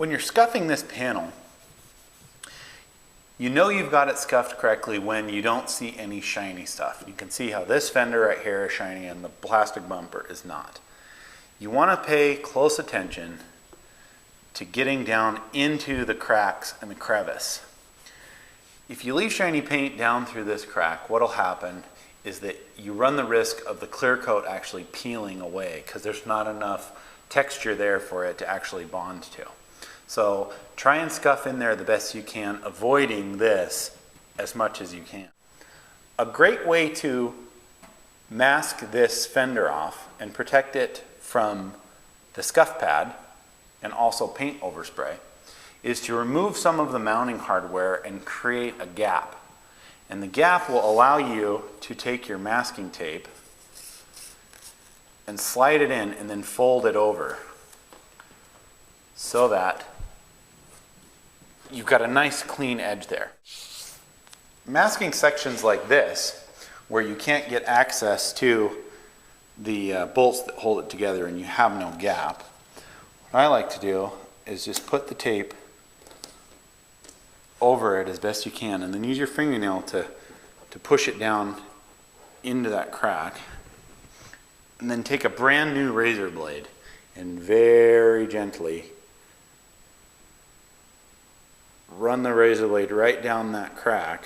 When you're scuffing this panel, you know you've got it scuffed correctly when you don't see any shiny stuff. You can see how this fender right here is shiny and the plastic bumper is not. You want to pay close attention to getting down into the cracks and the crevice. If you leave shiny paint down through this crack, what'll happen is that you run the risk of the clear coat actually peeling away because there's not enough texture there for it to actually bond to. So try and scuff in there the best you can, avoiding this as much as you can. A great way to mask this fender off and protect it from the scuff pad and also paint overspray is to remove some of the mounting hardware and create a gap. And the gap will allow you to take your masking tape and slide it in and then fold it over so that you've got a nice clean edge there. Masking sections like this, where you can't get access to the bolts that hold it together and you have no gap, what I like to do is just put the tape over it as best you can and then use your fingernail to push it down into that crack, and then take a brand new razor blade and very gently run the razor blade right down that crack,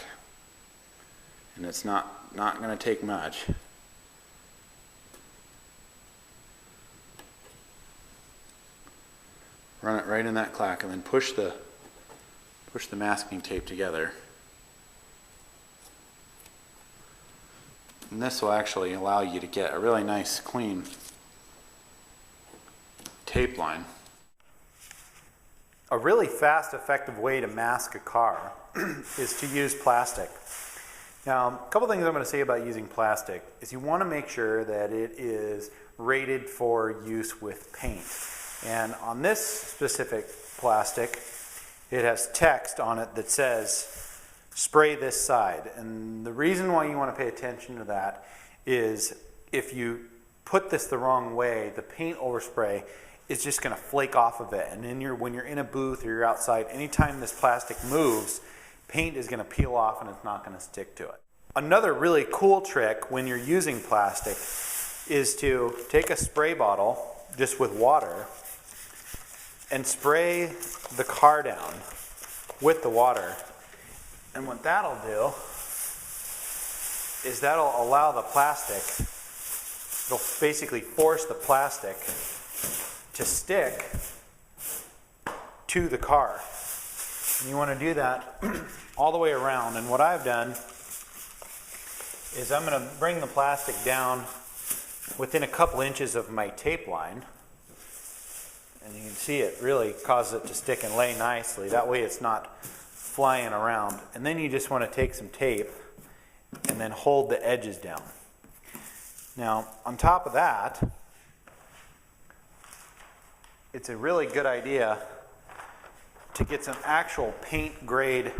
and it's not going to take much. Run it right in that crack and then push the masking tape together. And this will actually allow you to get a really nice clean tape line. A really fast, effective way to mask a car is to use plastic. Now, a couple things I'm going to say about using plastic is you want to make sure that it is rated for use with paint. And on this specific plastic, it has text on it that says, spray this side. And the reason why you want to pay attention to that is if you put this the wrong way, the paint overspray is just going to flake off of it. And then when you're in a booth or you're outside, anytime this plastic moves, paint is going to peel off and it's not going to stick to it. Another really cool trick when you're using plastic is to take a spray bottle just with water and spray the car down with the water. And what that'll do is that'll allow the plastic, it'll basically force the plastic to stick to the car. And you want to do that all the way around. And what I've done is I'm going to bring the plastic down within a couple inches of my tape line. And you can see it really causes it to stick and lay nicely. That way it's not flying around. And then you just want to take some tape and then hold the edges down. Now, on top of that, it's a really good idea to get some actual paint grade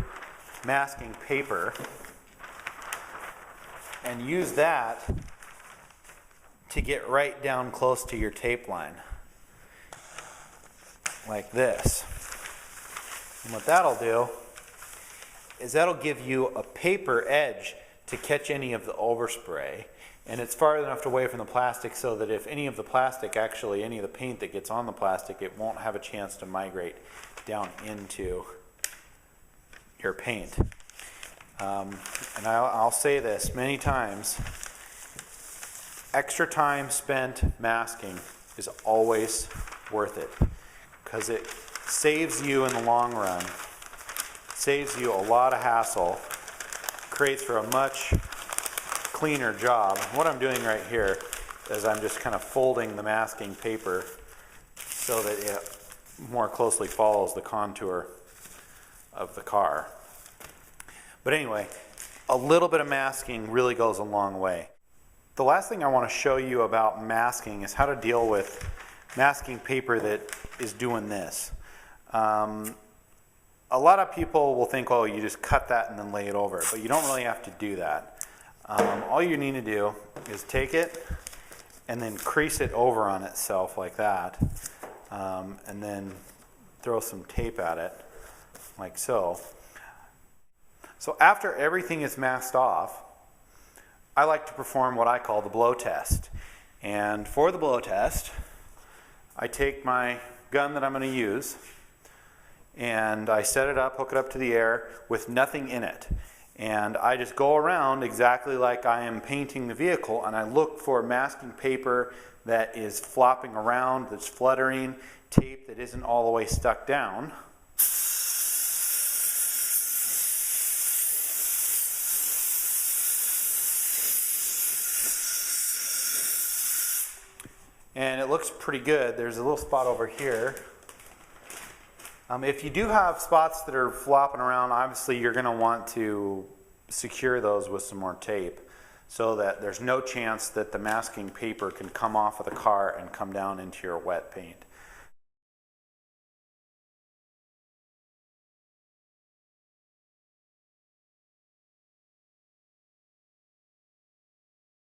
masking paper and use that to get right down close to your tape line, like this. And what that'll do is that'll give you a paper edge to catch any of the overspray. And it's far enough away from the plastic so that if any of the plastic, actually any of the paint that gets on the plastic, it won't have a chance to migrate down into your paint. And I'll say this many times, extra time spent masking is always worth it because it saves you in the long run, saves you a lot of hassle, creates for a much cleaner job. What I'm doing right here is I'm just kind of folding the masking paper so that it more closely follows the contour of the car. But anyway, a little bit of masking really goes a long way. The last thing I want to show you about masking is how to deal with masking paper that is doing this. A lot of people will think, oh, you just cut that and then lay it over, but you don't really have to do that. All you need to do is take it and then crease it over on itself like that, and then throw some tape at it, like so. So after everything is masked off, I like to perform what I call the blow test. And for the blow test, I take my gun that I'm going to use, and I set it up, hook it up to the air with nothing in it. And I just go around exactly like I am painting the vehicle, and I look for masking paper that is flopping around, that's fluttering, tape that isn't all the way stuck down. And it looks pretty good. There's a little spot over here. If you do have spots that are flopping around, obviously you're going to want to secure those with some more tape so that there's no chance that the masking paper can come off of the car and come down into your wet paint.